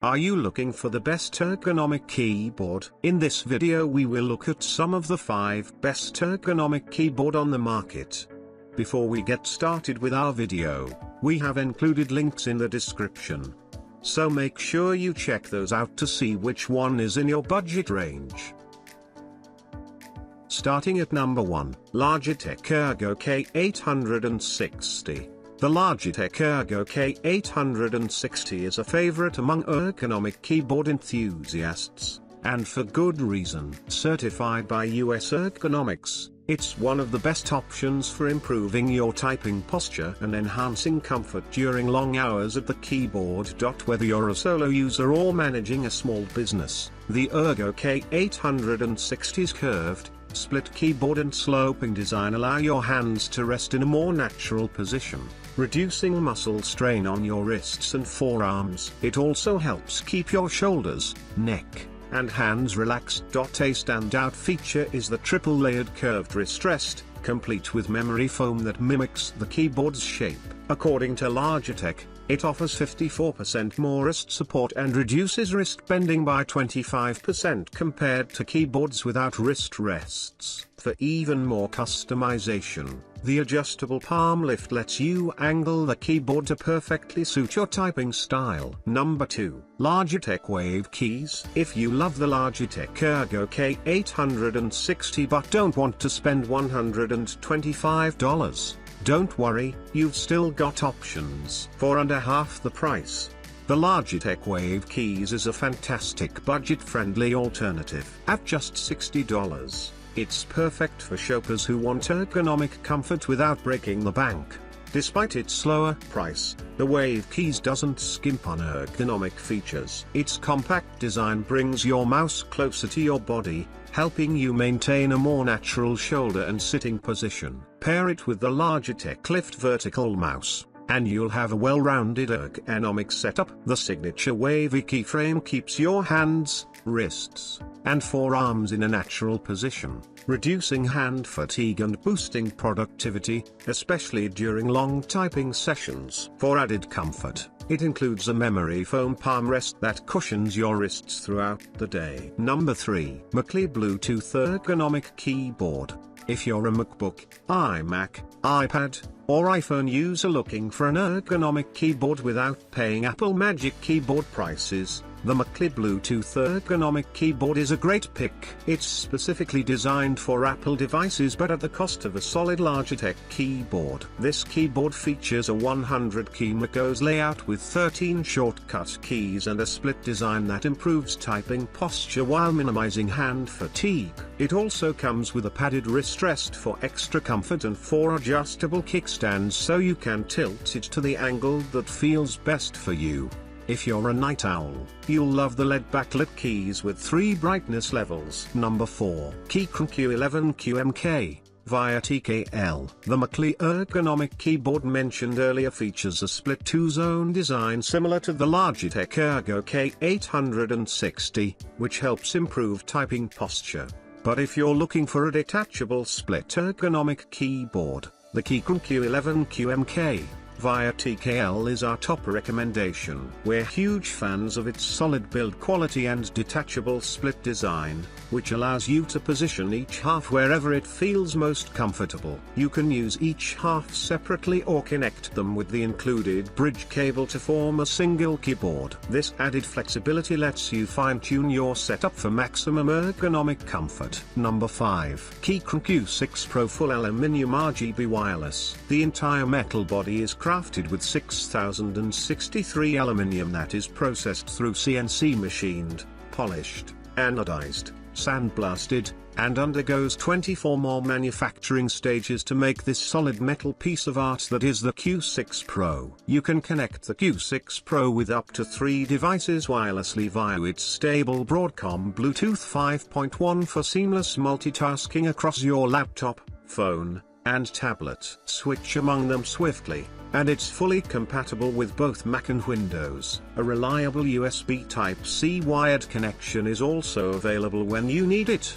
Are you looking for the best ergonomic keyboard? In this video we will look at some of the 5 best ergonomic keyboard on the market. Before we get started with our video, we have included links in the description. So make sure you check those out to see which one is in your budget range. Starting at number 1, Logitech Ergo K860. The Logitech Ergo K860 is a favorite among ergonomic keyboard enthusiasts, and for good reason. Certified by US Ergonomics, it's one of the best options for improving your typing posture and enhancing comfort during long hours at the keyboard. Whether you're a solo user or managing a small business, the Ergo K860's curved, split keyboard and sloping design allow your hands to rest in a more natural position, reducing muscle strain on your wrists and forearms. It also helps keep your shoulders, neck, and hands relaxed. A standout feature is the triple-layered curved wrist rest, complete with memory foam that mimics the keyboard's shape. According to Logitech, it offers 54% more wrist support and reduces wrist bending by 25% compared to keyboards without wrist rests. For even more customization, the adjustable palm lift lets you angle the keyboard to perfectly suit your typing style. Number 2, Logitech Wave Keys. If you love the Logitech Ergo K860 but don't want to spend $125, don't worry, you've still got options. For under half the price, the Logitech Wave Keys is a fantastic budget-friendly alternative. At just $60, it's perfect for shoppers who want ergonomic comfort without breaking the bank. Despite its lower price, the Wave Keys doesn't skimp on ergonomic features. Its compact design brings your mouse closer to your body, helping you maintain a more natural shoulder and sitting position. Pair it with the Logitech Lift vertical mouse, and you'll have a well-rounded ergonomic setup. The signature wavy keyframe keeps your hands, wrists, and forearms in a natural position, reducing hand fatigue and boosting productivity, especially during long typing sessions. For added comfort, it includes a memory foam palm rest that cushions your wrists throughout the day. Number 3, Macally Bluetooth Ergonomic Keyboard. If you're a MacBook, iMac, iPad, or iPhone user looking for an ergonomic keyboard without paying Apple Magic Keyboard prices, the Macally Bluetooth Ergonomic Keyboard is a great pick. It's specifically designed for Apple devices but at the cost of a solid Logitech keyboard. This keyboard features a 100-key macOS layout with 13 shortcut keys and a split design that improves typing posture while minimizing hand fatigue. It also comes with a padded wrist rest for extra comfort and 4 adjustable kickstands so you can tilt it to the angle that feels best for you. If you're a night owl, you'll love the LED backlit keys with 3 brightness levels. Number 4, Keychron Q11 QMK, via TKL. The Macally ergonomic keyboard mentioned earlier features a split 2-zone design similar to the Logitech Ergo K860, which helps improve typing posture. But if you're looking for a detachable split ergonomic keyboard, the Keychron Q11 QMK, via TKL is our top recommendation. We're huge fans of its solid build quality and detachable split design, which allows you to position each half wherever it feels most comfortable. You can use each half separately or connect them with the included bridge cable to form a single keyboard. This added flexibility lets you fine-tune your setup for maximum ergonomic comfort. Number 5, Keychron Q6 Pro Full Aluminium RGB Wireless. The entire metal body is crafted with 6063 aluminium that is processed through CNC machined, polished, anodized, sandblasted, and undergoes 24 more manufacturing stages to make this solid metal piece of art that is the Q6 Pro. You can connect the Q6 Pro with up to 3 devices wirelessly via its stable Broadcom Bluetooth 5.1 for seamless multitasking across your laptop, phone, and tablet. Switch among them swiftly, and it's fully compatible with both Mac and Windows. A reliable USB Type-C wired connection is also available when you need it.